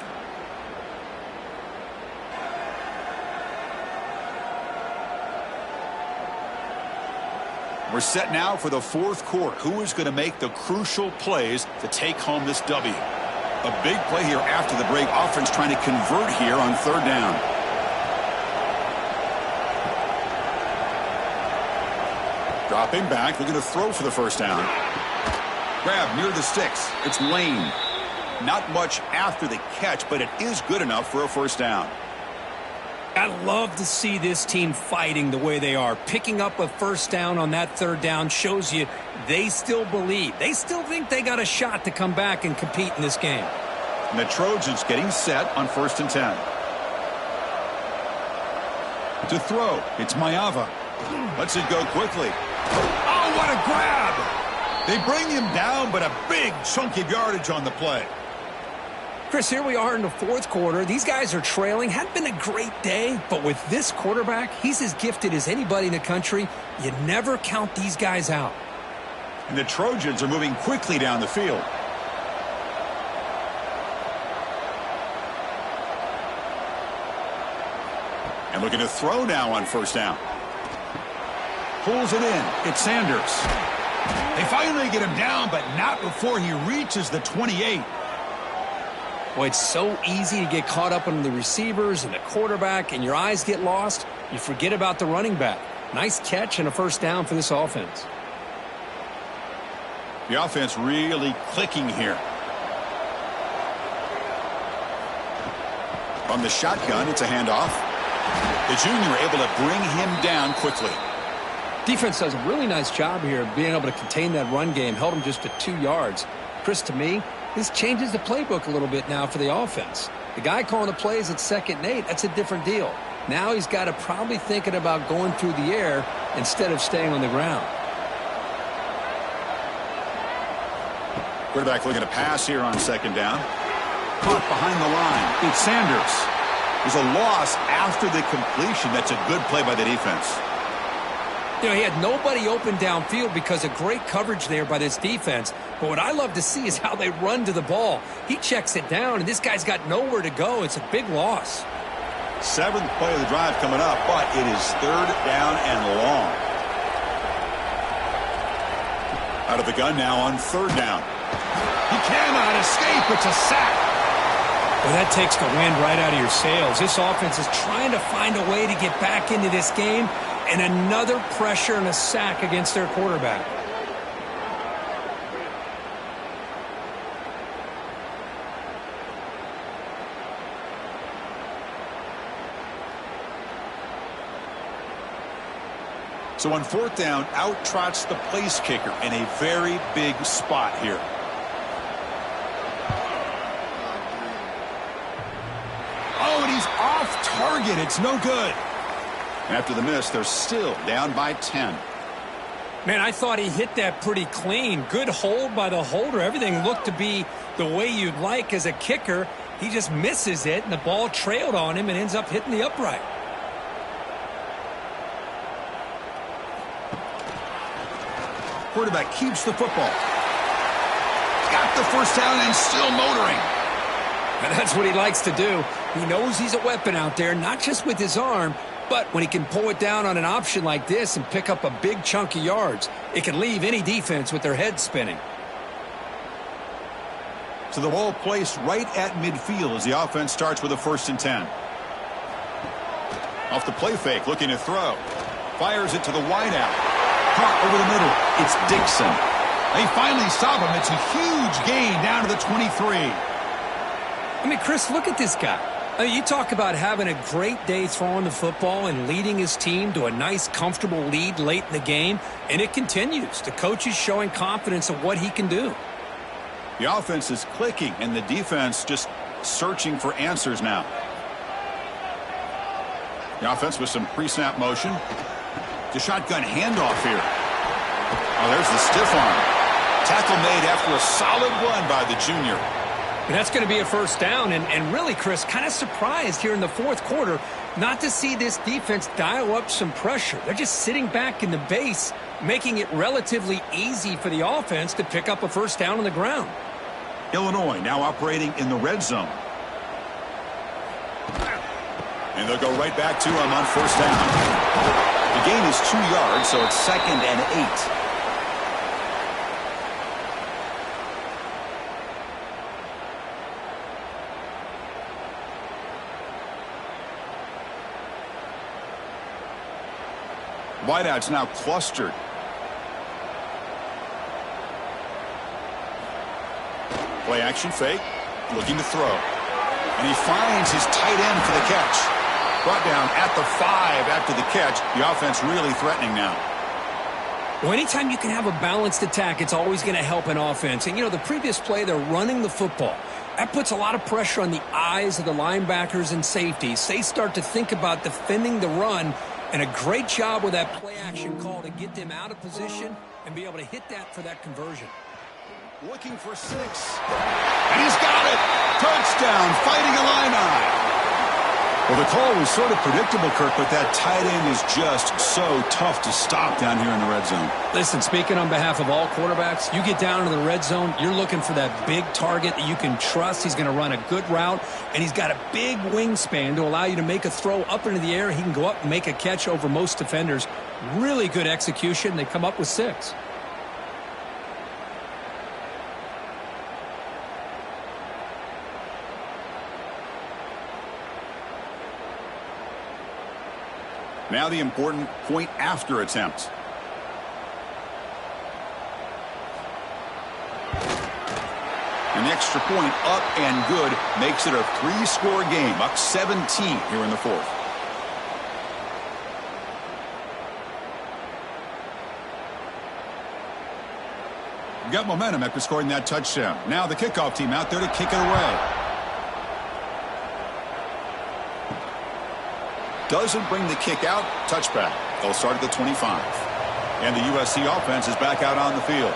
We're set now for the fourth quarter. Who is going to make the crucial plays to take home this W? A big play here after the break. Offense trying to convert here on third down. Dropping back, looking to throw for the first down. Grab near the sticks. It's Lane. Not much after the catch, but it is good enough for a first down. I love to see this team fighting the way they are. Picking up a first down on that third down shows you they still believe. They still think they got a shot to come back and compete in this game. And the Trojans getting set on 1st and 10. To throw, it's Mayava. Lets it go quickly. Oh, what a grab! They bring him down, but a big chunk of yardage on the play. Chris, here we are in the fourth quarter. These guys are trailing. Hadn't been a great day, but with this quarterback, he's as gifted as anybody in the country. You never count these guys out. And the Trojans are moving quickly down the field. And looking to throw now on first down. Pulls it in. It's Sanders. They finally get him down, but not before he reaches the 28. Boy, it's so easy to get caught up on the receivers and the quarterback, and your eyes get lost. You forget about the running back. Nice catch and a first down for this offense. The offense really clicking here. From the shotgun, it's a handoff. The junior able to bring him down quickly. Defense does a really nice job here of being able to contain that run game. Held him just to 2 yards. Chris, to me, this changes the playbook a little bit now for the offense. The guy calling the plays at 2nd and 8, that's a different deal. Now he's got to probably thinking about going through the air instead of staying on the ground. Quarterback looking to pass here on 2nd down. Caught behind the line. It's Sanders. There's a loss after the completion. That's a good play by the defense. You know, he had nobody open downfield because of great coverage there by this defense. But what I love to see is how they run to the ball. He checks it down, and this guy's got nowhere to go. It's a big loss. 7th play of the drive coming up, but it is 3rd down and long. Out of the gun now on 3rd down. He cannot escape. It's a sack. Well, that takes the wind right out of your sails. This offense is trying to find a way to get back into this game, and another pressure and a sack against their quarterback. So on 4th down, out trots the place kicker in a very big spot here. Oh, and he's off target. It's no good. After the miss, they're still down by 10. Man, I thought he hit that pretty clean. Good hold by the holder. Everything looked to be the way you'd like as a kicker. He just misses it, and the ball trailed on him and ends up hitting the upright. Quarterback keeps the football. Got the first down and still motoring. And that's what he likes to do. He knows he's a weapon out there, not just with his arm, but when he can pull it down on an option like this and pick up a big chunk of yards, it can leave any defense with their head spinning. So the ball placed right at midfield as the offense starts with a 1st and 10. Off the play fake, looking to throw. Fires it to the wideout. Caught over the middle. It's Dixon. They finally stop him. It's a huge gain down to the 23. I mean, Chris, look at this guy. You talk about having a great day throwing the football and leading his team to a nice, comfortable lead late in the game, and it continues. The coach is showing confidence of what he can do. The offense is clicking, and the defense just searching for answers now. The offense with some pre-snap motion. The shotgun handoff here. Oh, there's the stiff arm. Tackle made after a solid run by the junior. And that's going to be a first down, and really, Chris, kind of surprised here in the fourth quarter not to see this defense dial up some pressure. They're just sitting back in the base, making it relatively easy for the offense to pick up a first down on the ground. Illinois now operating in the red zone. And they'll go right back to him on first down. The gain is 2 yards, so it's 2nd and 8. Wideout's now clustered. Play action fake. Looking to throw. And he finds his tight end for the catch. Brought down at the 5 after the catch. The offense really threatening now. Well, anytime you can have a balanced attack, it's always going to help an offense. And, you know, the previous play, they're running the football. That puts a lot of pressure on the eyes of the linebackers and safeties. They start to think about defending the run. And a great job with that play action call to get them out of position and be able to hit that for that conversion. Looking for 6. And he's got it. Touchdown, Fighting Illini. Well, the call was sort of predictable, Kirk, but that tight end is just so tough to stop down here in the red zone. Listen, speaking on behalf of all quarterbacks, you get down to the red zone, you're looking for that big target that you can trust. He's going to run a good route, and he's got a big wingspan to allow you to make a throw up into the air. He can go up and make a catch over most defenders. Really good execution. They come up with 6. Now the important point after attempt. An extra point up and good makes it a 3-score game, up 17 here in the fourth. Got momentum after scoring that touchdown. Now the kickoff team out there to kick it away. Doesn't bring the kick out. Touchback. They'll start at the 25. And the USC offense is back out on the field.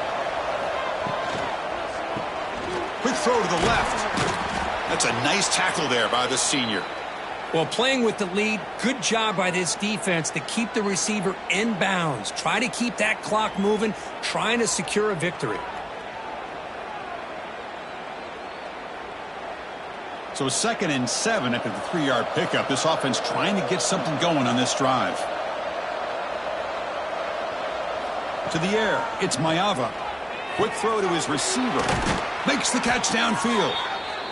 Quick throw to the left. That's a nice tackle there by the senior. Well, playing with the lead, good job by this defense to keep the receiver in bounds. Try to keep that clock moving, trying to secure a victory. So 2nd and 7 after the 3-yard pickup. This offense trying to get something going on this drive. To the air, it's Mayava. Quick throw to his receiver. Makes the catch downfield.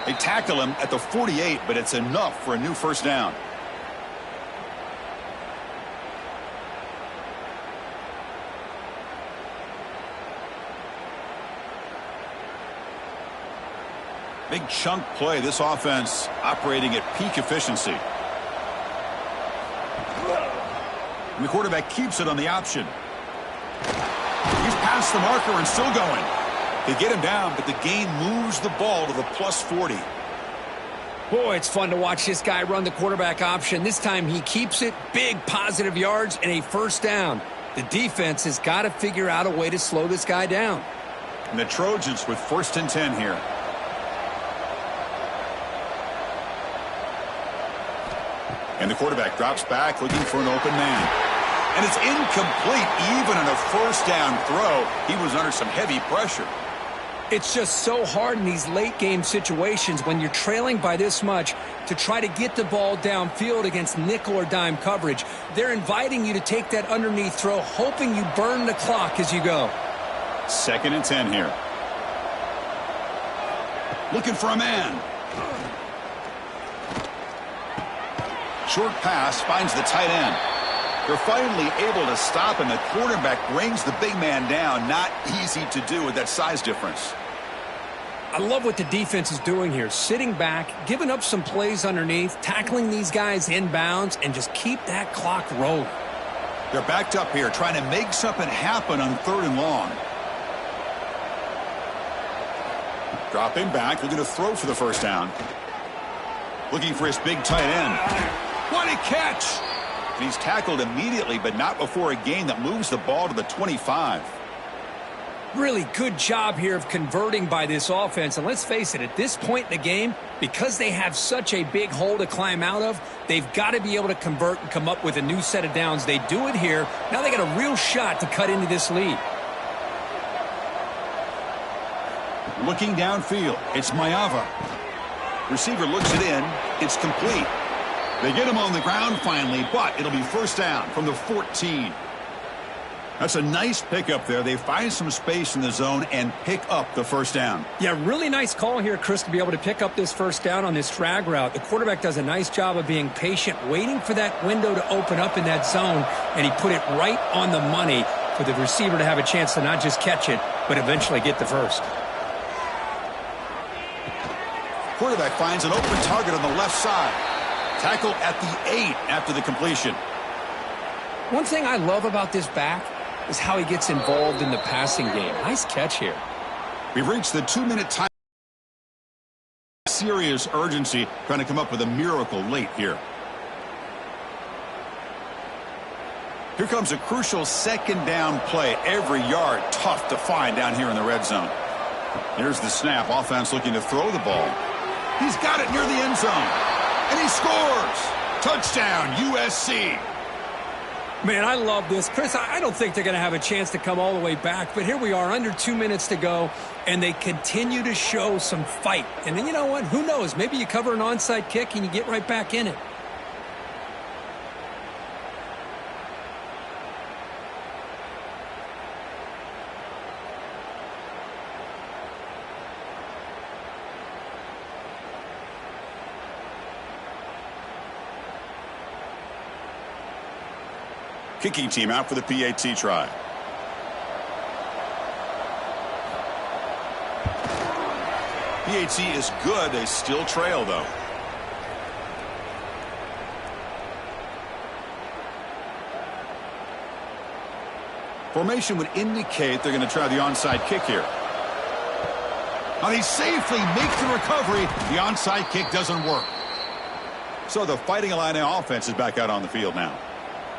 They tackle him at the 48, but it's enough for a new first down. Big chunk play. This offense operating at peak efficiency. And the quarterback keeps it on the option. He's past the marker and still going. They get him down, but the gain moves the ball to the plus 40. Boy, it's fun to watch this guy run the quarterback option. This time he keeps it. Big positive yards and a first down. The defense has got to figure out a way to slow this guy down. And the Trojans with 1st and 10 here. And the quarterback drops back looking for an open man. And it's incomplete. Even on a first down throw, he was under some heavy pressure. It's just so hard in these late game situations when you're trailing by this much to try to get the ball downfield against nickel or dime coverage. They're inviting you to take that underneath throw, hoping you burn the clock as you go. 2nd and 10 here. Looking for a man. short pass finds the tight end. They're finally able to stop him. The quarterback brings the big man down. Not easy to do with that size difference. I love what the defense is doing here. Sitting back, giving up some plays underneath, tackling these guys inbounds, and just keep that clock rolling. They're backed up here, trying to make something happen on 3rd and long. Dropping back, looking to throw for the first down. Looking for his big tight end. What a catch! And he's tackled immediately, but not before a gain that moves the ball to the 25. Really good job here of converting by this offense. And let's face it, at this point in the game, because they have such a big hole to climb out of, they've got to be able to convert and come up with a new set of downs. They do it here. Now they got a real shot to cut into this lead. Looking downfield, it's Mayava. Receiver looks it in. It's complete. They get him on the ground finally, but it'll be first down from the 14. That's a nice pickup there. They find some space in the zone and pick up the first down. Yeah, really nice call here, Chris, to be able to pick up this first down on this drag route. The quarterback does a nice job of being patient, waiting for that window to open up in that zone, and he put it right on the money for the receiver to have a chance to not just catch it, but eventually get the first. Quarterback finds an open target on the left side. Tackle at the 8 after the completion. One thing I love about this back is how he gets involved in the passing game. Nice catch here. We've reached the 2-minute time. Serious urgency, trying to come up with a miracle late here. Here comes a crucial second down play. Every yard tough to find down here in the red zone. Here's the snap. Offense looking to throw the ball. He's got it near the end zone. And he scores. Touchdown, USC. Man, I love this. Chris, I don't think they're going to have a chance to come all the way back, but here we are, under 2 minutes to go, and they continue to show some fight. And then you know what? Who knows? Maybe you cover an onside kick and you get right back in it. Kicking team out for the PAT try. PAT is good. They still trail, though. Formation would indicate they're going to try the onside kick here. Now they safely make the recovery. The onside kick doesn't work. So the Fighting Illini offense is back out on the field now.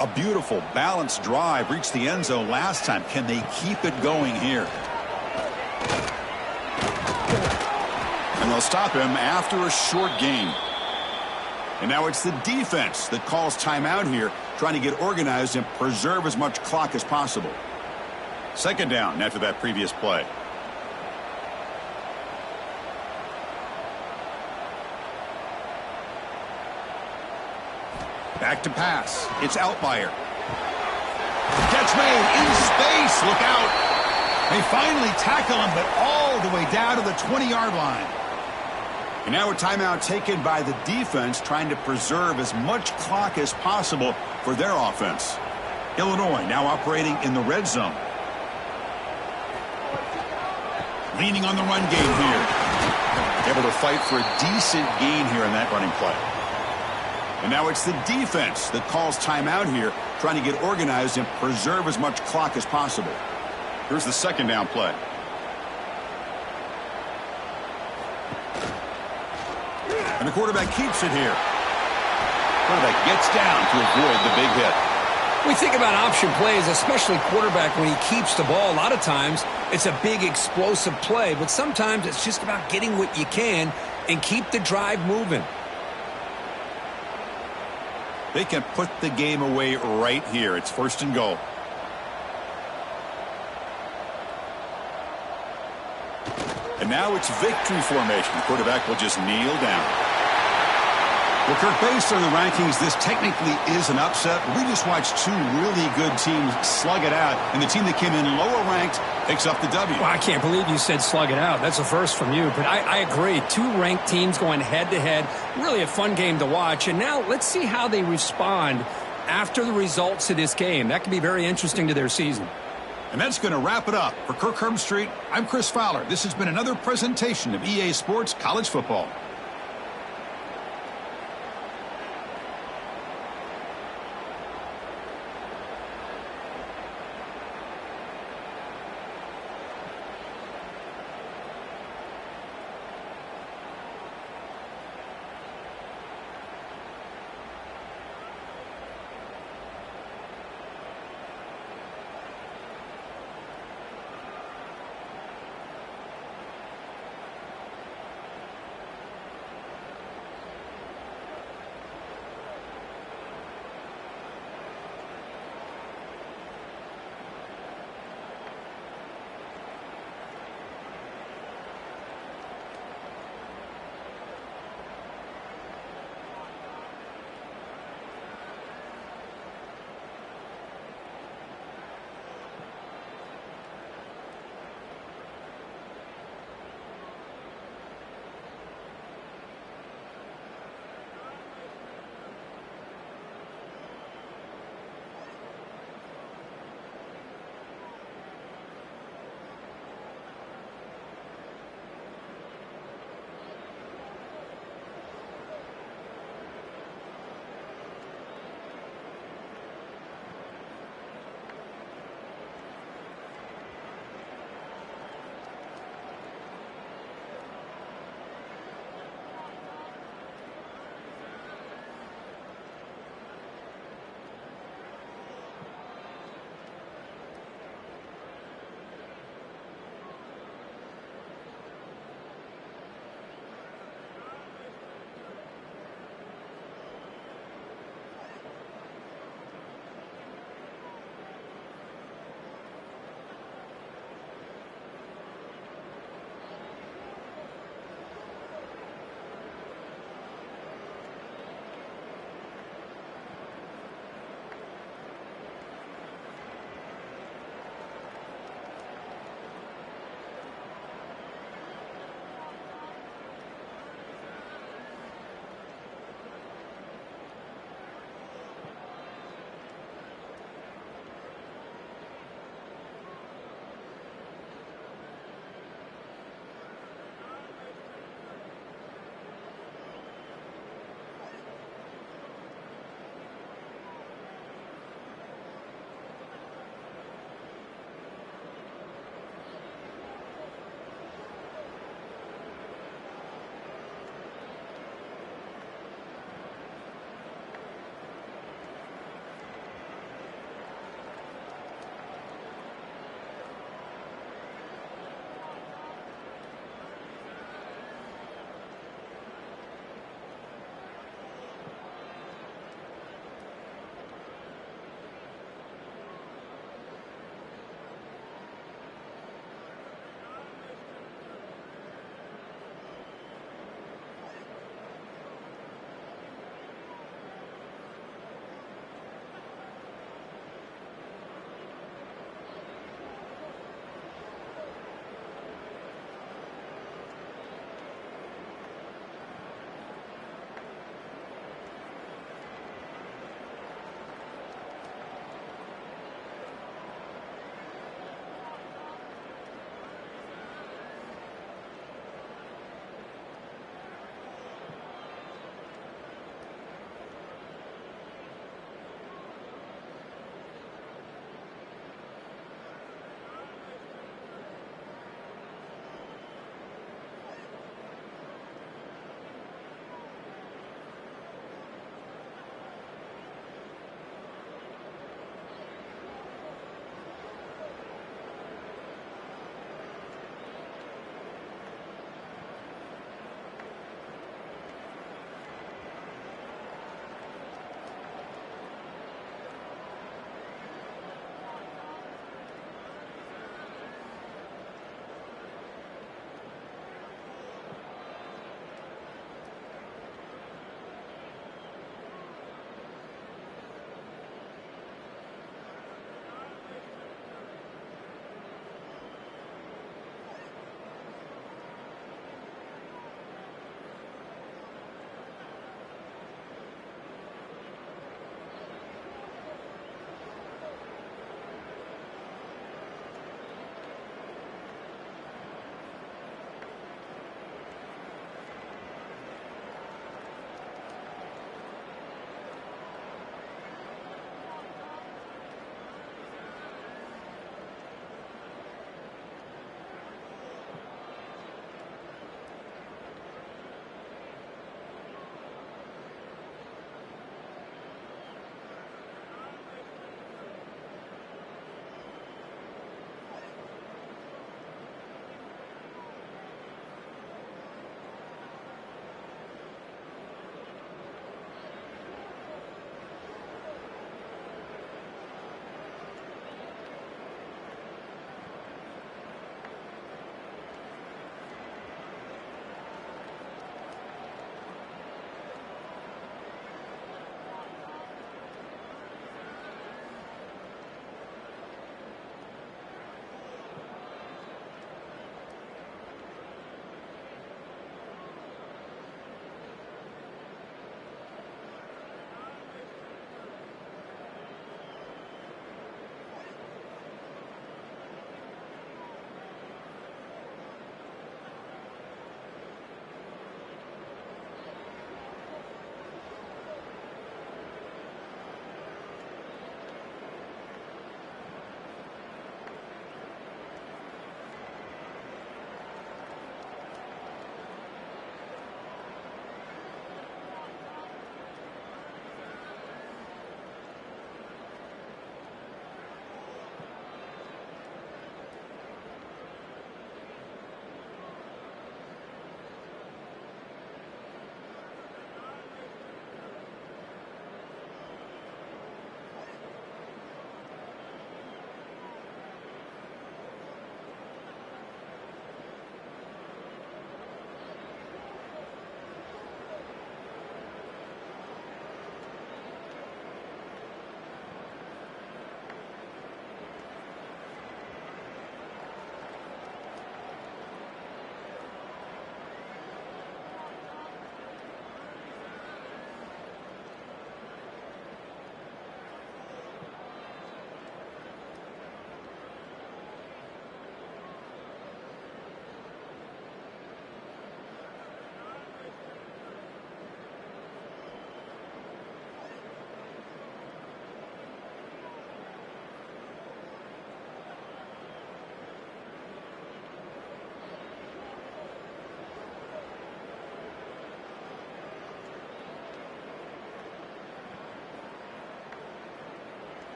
A beautiful, balanced drive reached the end zone last time. Can they keep it going here? And they'll stop him after a short gain. And now it's the defense that calls timeout here, trying to get organized and preserve as much clock as possible. Second down after that previous play. Back to pass. It's Outlier. Catch made in space. Look out. They finally tackle him, but all the way down to the 20-yard line. And now a timeout taken by the defense, trying to preserve as much clock as possible for their offense. Illinois now operating in the red zone. Leaning on the run game here. Able to fight for a decent gain here in that running play. And now it's the defense that calls timeout here, trying to get organized and preserve as much clock as possible. Here's the second down play. And the quarterback keeps it here. Quarterback gets down to avoid the big hit. We think about option plays, especially quarterback, when he keeps the ball. A lot of times it's a big explosive play, but sometimes it's just about getting what you can and keep the drive moving. They can put the game away right here. It's first and goal. And now it's victory formation. The quarterback will just kneel down. Well, Kirk, based on the rankings, this technically is an upset. We just watched two really good teams slug it out, and the team that came in lower ranked picks up the W. Well, I can't believe you said slug it out. That's a first from you, but I agree. Two ranked teams going head-to-head. Really a fun game to watch. And now let's see how they respond after the results of this game. That could be very interesting to their season. And that's going to wrap it up. For Kirk Herbstreit, I'm Chris Fowler. This has been another presentation of EA Sports College Football.